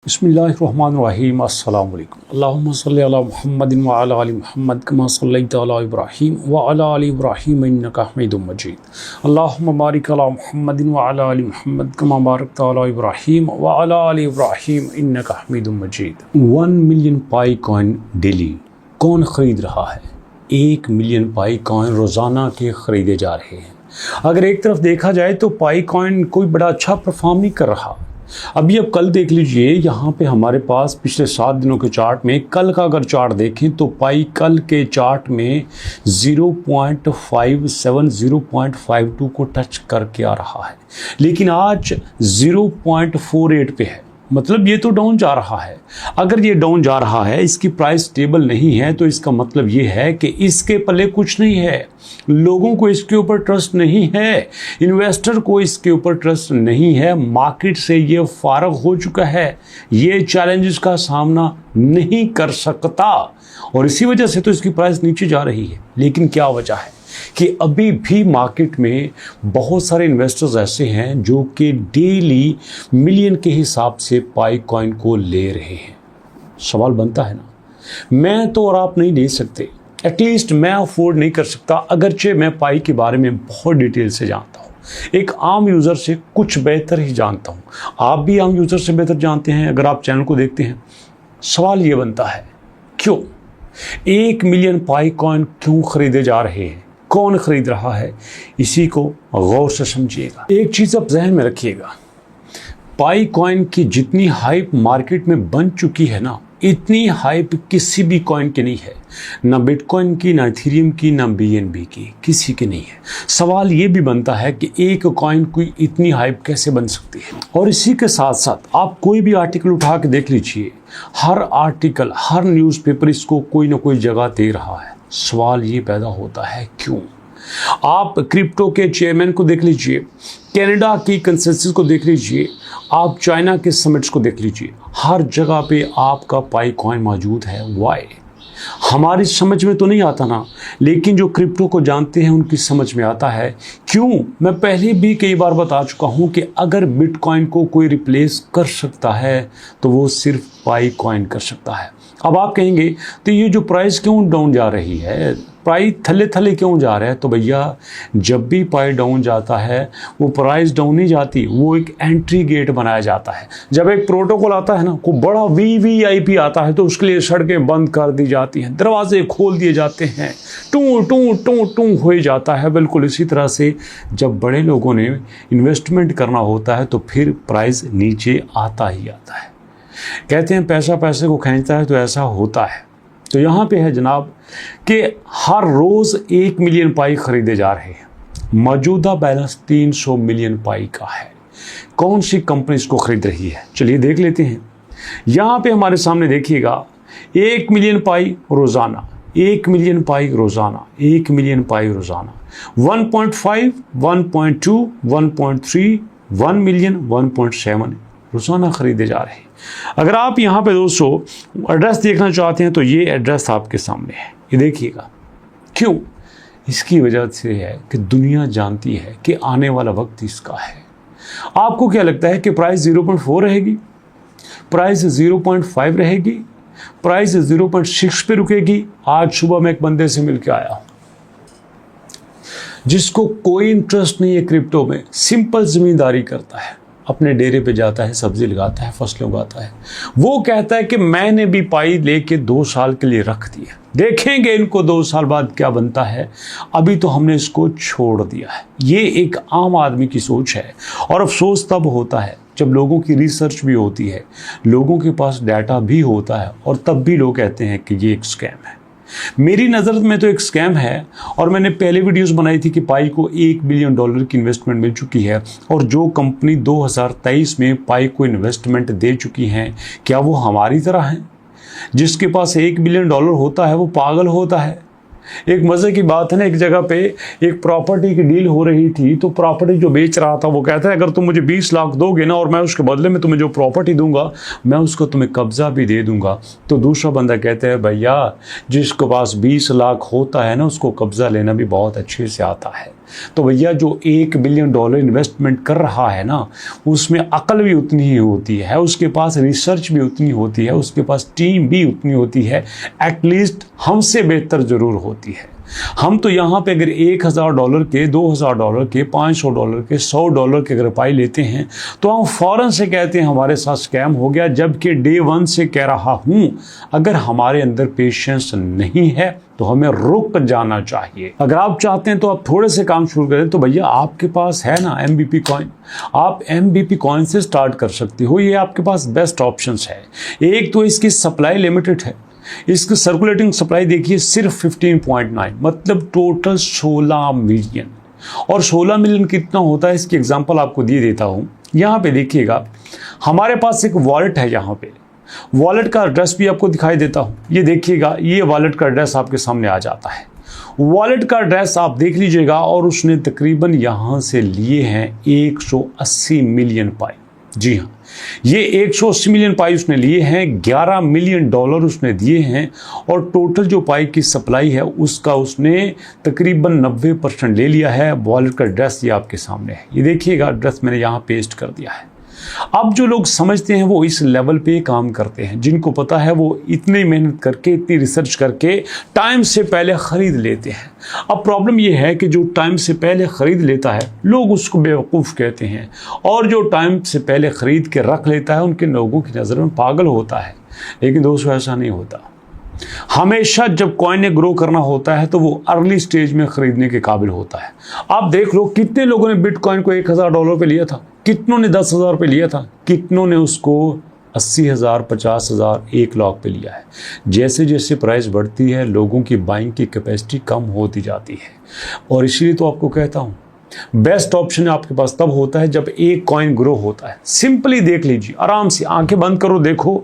बिस्मिल्लाहिर्रहमानिर्रहीम अस्सलाम वालेकुम। अल्लाहुम्मा सल्लि अला मुहम्मदिन व अला आलि मुहम्मद कमा सल्लैता अला इब्राहीम व अला आलि इब्राहीम इन्नका हमीदुम मजीद। अल्लाहुम्मा बारिक अला मुहम्मदिन व अला आलि मुहम्मद कमा बारकता अला इब्राहीम व अला आलि इब्राहीम इन्नका हमीदुम मजीद। 1 मिलियन पाई कॉइन डेली कौन खरीद रहा है? 1 मिलियन पाई कॉइन रोज़ाना के ख़रीदे जा रहे हैं। अगर एक तरफ देखा जाए तो पाई कॉइन कोई बड़ा अच्छा परफॉर्म नहीं कर रहा। अभी अब कल देख लीजिए, यहाँ पे हमारे पास पिछले 7 दिनों के चार्ट में कल का अगर चार्ट देखें तो पाई कल के चार्ट में 0.57 0.52 को टच करके आ रहा है, लेकिन आज 0.48 पे है। मतलब ये तो डाउन जा रहा है। अगर ये डाउन जा रहा है, इसकी प्राइस स्टेबल नहीं है, तो इसका मतलब ये है कि इसके पल्ले कुछ नहीं है। लोगों को इसके ऊपर ट्रस्ट नहीं है, इन्वेस्टर को इसके ऊपर ट्रस्ट नहीं है, मार्केट से ये फारग हो चुका है, ये चैलेंजेस का सामना नहीं कर सकता और इसी वजह से तो इसकी प्राइस नीचे जा रही है। लेकिन क्या वजह है कि अभी भी मार्केट में बहुत सारे इन्वेस्टर्स ऐसे हैं जो कि डेली मिलियन के हिसाब से पाई कॉइन को ले रहे हैं। सवाल बनता है ना, मैं तो और आप नहीं ले सकते, एटलीस्ट मैं अफोर्ड नहीं कर सकता, अगरचे मैं पाई के बारे में बहुत डिटेल से जानता हूँ, एक आम यूज़र से कुछ बेहतर ही जानता हूँ। आप भी आम यूज़र से बेहतर जानते हैं अगर आप चैनल को देखते हैं। सवाल ये बनता है, क्यों 1 मिलियन पाई कॉइन क्यों खरीदे जा रहे हैं? कौन खरीद रहा है? इसी को गौर से समझिएगा। एक चीज़ आप जहन में रखिएगा, पाई कॉइन की जितनी हाइप मार्केट में बन चुकी है ना, इतनी हाइप किसी भी कॉइन की नहीं है, ना बिटकॉइन की, ना इथेरियम की, ना बीएनबी की, किसी की नहीं है। सवाल ये भी बनता है कि एक कॉइन की इतनी हाइप कैसे बन सकती है? और इसी के साथ साथ आप कोई भी आर्टिकल उठा के देख लीजिए, हर आर्टिकल, हर न्यूज़पेपर इसको कोई ना कोई जगह दे रहा है। सवाल ये पैदा होता है, क्यों? आप क्रिप्टो के चेयरमैन को देख लीजिए, कनाडा की कंसेंसस को देख लीजिए, आप चाइना के समिट्स को देख लीजिए, हर जगह पे आपका पाई कॉइन मौजूद है। वाई? हमारी समझ में तो नहीं आता ना, लेकिन जो क्रिप्टो को जानते हैं उनकी समझ में आता है। क्यों? मैं पहले भी कई बार बता चुका हूं कि अगर बिटकॉइन को कोई रिप्लेस कर सकता है तो वो सिर्फ पाई कॉइन कर सकता है। अब आप कहेंगे तो ये जो प्राइस क्यों डाउन जा रही है, प्राइस थले थले क्यों जा रहा है? तो भैया, जब भी पाई डाउन जाता है वो प्राइस डाउन नहीं जाती, वो एक एंट्री गेट बनाया जाता है। जब एक प्रोटोकॉल आता है ना, को बड़ा वीवीआईपी आता है, तो उसके लिए सड़कें बंद कर दी जाती हैं, दरवाजे खोल दिए जाते हैं, टू टू टू टू हो जाता है। बिल्कुल इसी तरह से जब बड़े लोगों ने इन्वेस्टमेंट करना होता है तो फिर प्राइस नीचे आता ही आता है। कहते हैं पैसा पैसे को खींचता है, तो ऐसा होता है। तो यहाँ पे है जनाब कि हर रोज़ 1 मिलियन पाई खरीदे जा रहे हैं। मौजूदा बैलेंस 300 मिलियन पाई का है। कौन सी कंपनी इसको खरीद रही है? चलिए देख लेते हैं। यहाँ पे हमारे सामने देखिएगा, 1 मिलियन पाई रोज़ाना, 1 मिलियन पाई रोज़ाना, 1 मिलियन पाई रोज़ाना, 1.5, 1.2, 1.3, 1 मिलियन, 1.7 रोज़ाना खरीदे जा रहे हैं। अगर आप यहाँ पे दोस्तों एड्रेस देखना चाहते हैं तो ये एड्रेस आपके सामने है, ये देखिएगा। क्यों? इसकी वजह से है कि दुनिया जानती है कि आने वाला वक्त इसका है। आपको क्या लगता है कि प्राइस 0.4 रहेगी, प्राइस 0.5 रहेगी, प्राइस 0.6 पे रुकेगी? आज सुबह मैं एक बंदे से मिल के आया हूँ जिसको कोई इंटरेस्ट नहीं है क्रिप्टो में, सिंपल ज़मींदारी करता है, अपने डेरे पे जाता है, सब्जी लगाता है, फसलें उगाता है। वो कहता है कि मैंने भी पाई लेके 2 साल के लिए रख दिया, देखेंगे इनको 2 साल बाद क्या बनता है, अभी तो हमने इसको छोड़ दिया है। ये एक आम आदमी की सोच है। और अफसोस तब होता है जब लोगों की रिसर्च भी होती है, लोगों के पास डाटा भी होता है, और तब भी लोग कहते हैं कि ये एक स्कैम है। मेरी नज़र में तो एक स्कैम है। और मैंने पहले वीडियोस बनाई थी कि पाई को $1 बिलियन की इन्वेस्टमेंट मिल चुकी है, और जो कंपनी 2023 में पाई को इन्वेस्टमेंट दे चुकी हैं, क्या वो हमारी तरह हैं? जिसके पास $1 बिलियन होता है वो पागल होता है। एक मज़े की बात है ना, एक जगह पे एक प्रॉपर्टी की डील हो रही थी, तो प्रॉपर्टी जो बेच रहा था वो कहता है अगर तुम मुझे 20 लाख दोगे ना, और मैं उसके बदले में तुम्हें जो प्रॉपर्टी दूंगा मैं उसको तुम्हें कब्जा भी दे दूंगा। तो दूसरा बंदा कहता है भैया, जिसके पास 20 लाख होता है ना, उसको कब्जा लेना भी बहुत अच्छे से आता है। तो भैया जो $1 बिलियन इन्वेस्टमेंट कर रहा है ना, उसमें अकल भी उतनी ही होती है, उसके पास रिसर्च भी उतनी होती है, उसके पास टीम भी उतनी होती है, एटलीस्ट हमसे बेहतर ज़रूर होती है। हम तो यहाँ पे अगर $1,000 के, $2,000 के, $500 के, $100 के अगर पाई लेते हैं तो हम फ़ौरन से कहते हैं हमारे साथ स्कैम हो गया, जबकि डे 1 से कह रहा हूँ अगर हमारे अंदर पेशेंस नहीं है तो हमें रुक जाना चाहिए। अगर आप चाहते हैं तो आप थोड़े से काम शुरू करें, तो भैया आपके पास है ना MVP कॉइन, आप MVP कॉइन से स्टार्ट कर सकते हो। ये आपके पास बेस्ट ऑप्शंस है। एक तो इसकी सप्लाई लिमिटेड है, इसकी सर्कुलेटिंग सप्लाई देखिए सिर्फ 15.9, मतलब टोटल 16 मिलियन। और 16 मिलियन कितना होता है इसकी एग्जांपल आपको दे देता हूँ। यहाँ पे देखिएगा हमारे पास एक वॉलेट है, यहाँ पे वॉलेट का एड्रेस भी आपको दिखाई देता हूँ। ये देखिएगा, ये वॉलेट का एड्रेस आपके सामने आ जाता है। वॉलेट का एड्रेस आप देख लीजिएगा, और उसने तकरीबन यहाँ से लिए हैं 180 मिलियन पाई। जी हाँ, ये 180 मिलियन पाई उसने लिए हैं, $11 मिलियन उसने दिए हैं, और टोटल जो पाई की सप्लाई है उसका उसने तकरीबन 90% ले लिया है। वॉलेट का एड्रेस ये आपके सामने है, ये देखिएगा एड्रेस मैंने यहाँ पेस्ट कर दिया है। अब जो लोग समझते हैं वो इस लेवल पे काम करते हैं, जिनको पता है वो इतनी मेहनत करके, इतनी रिसर्च करके टाइम से पहले खरीद लेते हैं। अब प्रॉब्लम ये है कि जो टाइम से पहले खरीद लेता है लोग उसको बेवकूफ़ कहते हैं, और जो टाइम से पहले खरीद के रख लेता है उनके लोगों की नज़र में पागल होता है। लेकिन दोस्तों ऐसा नहीं होता। हमेशा जब कॉइन ने ग्रो करना होता है तो वो अर्ली स्टेज में खरीदने के काबिल होता है। आप देख लो कितने लोगों ने बिटकॉइन को $1,000 पे लिया था, कितनों ने $10,000 पे लिया था, कितनों ने उसको 80,000, 50,000, 1 लाख पे लिया है। जैसे जैसे प्राइस बढ़ती है लोगों की बाइंग की कैपेसिटी कम होती जाती है, और इसीलिए तो आपको कहता हूँ बेस्ट ऑप्शन आपके पास तब होता है जब एक कॉइन ग्रो होता है। सिंपली देख लीजिए, आराम से आंखें बंद करो, देखो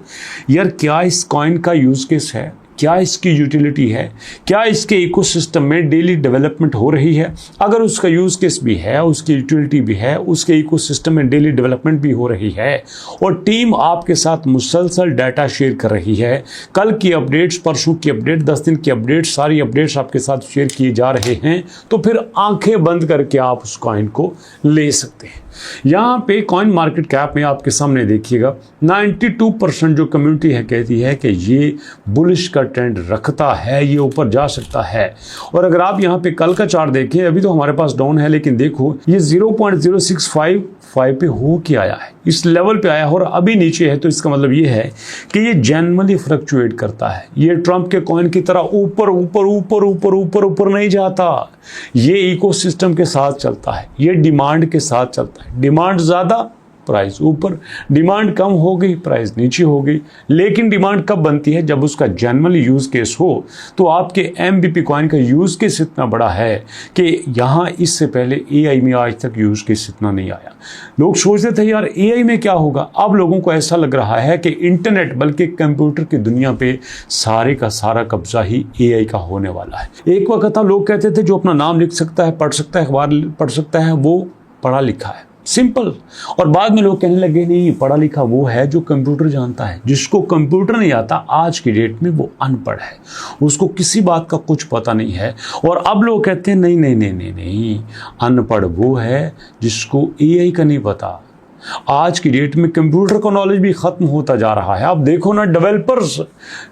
यार क्या इस कॉइन का यूज केस है, क्या इसकी यूटिलिटी है, क्या इसके इकोसिस्टम में डेली डेवलपमेंट हो रही है। अगर उसका यूज केस भी है, उसकी यूटिलिटी भी है, उसके इकोसिस्टम में डेली डेवलपमेंट भी हो रही है, और टीम आपके साथ मुसलसल डाटा शेयर कर रही है, कल की अपडेट्स, परसों की अपडेट, 10 दिन की अपडेट, सारी अपडेट्स आपके साथ शेयर किए जा रहे हैं, तो फिर आंखें बंद करके आप उस कॉइन को ले सकते हैं। यहाँ पे कॉइन मार्केट कैप में आपके सामने देखिएगा 92% जो कम्युनिटी है कहती है कि ये बुलिश का ट्रेंड रखता है, ये ऊपर जा सकता है। और अगर आप यहाँ पे कल का चार्ट देखें, अभी तो हमारे पास डाउन है, लेकिन देखो ये 0.0655 पे हो के आया है, इस लेवल पे आया है और अभी नीचे है। तो इसका मतलब ये है कि ये जनरली फ्लक्चुएट करता है। ये ट्रंप के कॉइन की तरह ऊपर ऊपर ऊपर ऊपर ऊपर ऊपर नहीं जाता, ये इकोसिस्टम के साथ चलता है, ये डिमांड के साथ चलता है। डिमांड ज़्यादा, प्राइस ऊपर, डिमांड कम हो गई, प्राइस नीचे हो गई। लेकिन डिमांड कब बनती है? जब उसका जनरल यूज केस हो। तो आपके MVP कॉइन का यूज केस इतना बड़ा है कि यहाँ इससे पहले AI में आज तक यूज केस इतना नहीं आया। लोग सोचते थे यार AI में क्या होगा, अब लोगों को ऐसा लग रहा है कि इंटरनेट बल्कि कंप्यूटर की दुनिया पे सारे का सारा कब्जा ही AI का होने वाला है। एक वक्त था लोग कहते थे जो अपना नाम लिख सकता है, पढ़ सकता है, अखबार पढ़ सकता है, वो पढ़ा लिखा है, सिंपल। और बाद में लोग कहने लगे नहीं, पढ़ा लिखा वो है जो कंप्यूटर जानता है। जिसको कंप्यूटर नहीं आता आज की डेट में वो अनपढ़ है, उसको किसी बात का कुछ पता नहीं है। और अब लोग कहते हैं नहीं नहीं नहीं नहीं नहीं, अनपढ़ वो है जिसको AI का नहीं पता। आज की डेट में कंप्यूटर का नॉलेज भी खत्म होता जा रहा है। आप देखो ना, डेवलपर्स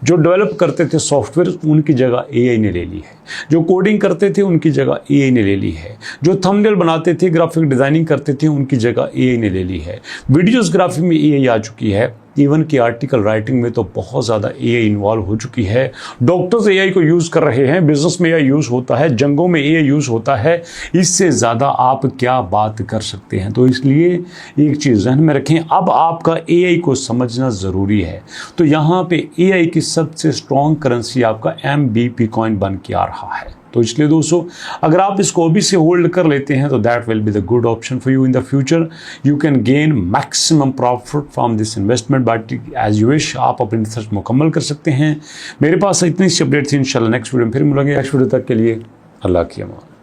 जो डेवलप करते थे सॉफ्टवेयर, उनकी जगह AI ने ले ली है। जो कोडिंग करते थे उनकी जगह AI ने ले ली है। जो थंबनेल बनाते थे, ग्राफिक डिजाइनिंग करते थे, उनकी जगह AI ने ले ली है। वीडियोग्राफी में AI आ चुकी है। इवन की आर्टिकल राइटिंग में तो बहुत ज़्यादा AI इन्वॉल्व हो चुकी है। डॉक्टर्स AI को यूज़ कर रहे हैं, बिजनेस में AI यूज़ होता है, जंगों में AI यूज़ होता है। इससे ज़्यादा आप क्या बात कर सकते हैं? तो इसलिए एक चीज़ ध्यान में रखें, अब आपका AI को समझना ज़रूरी है। तो यहाँ पे AI की सबसे स्ट्रॉन्ग करेंसी आपका MVP कॉइन बन के आ रहा है। तो इसलिए दोस्तों अगर आप इसको अभी से होल्ड कर लेते हैं तो that will be the good option for you in the future. You can gain maximum profit from this investment, but as you wish आप अपनी रिसर्च मुकम्मल कर सकते हैं। मेरे पास इतनी सी अपडेट थी। इंशाल्लाह नेक्स्ट वीडियो में फिर मिलेंगे। नेक्स्ट वीडियो तक के लिए अल्लाह की अमान।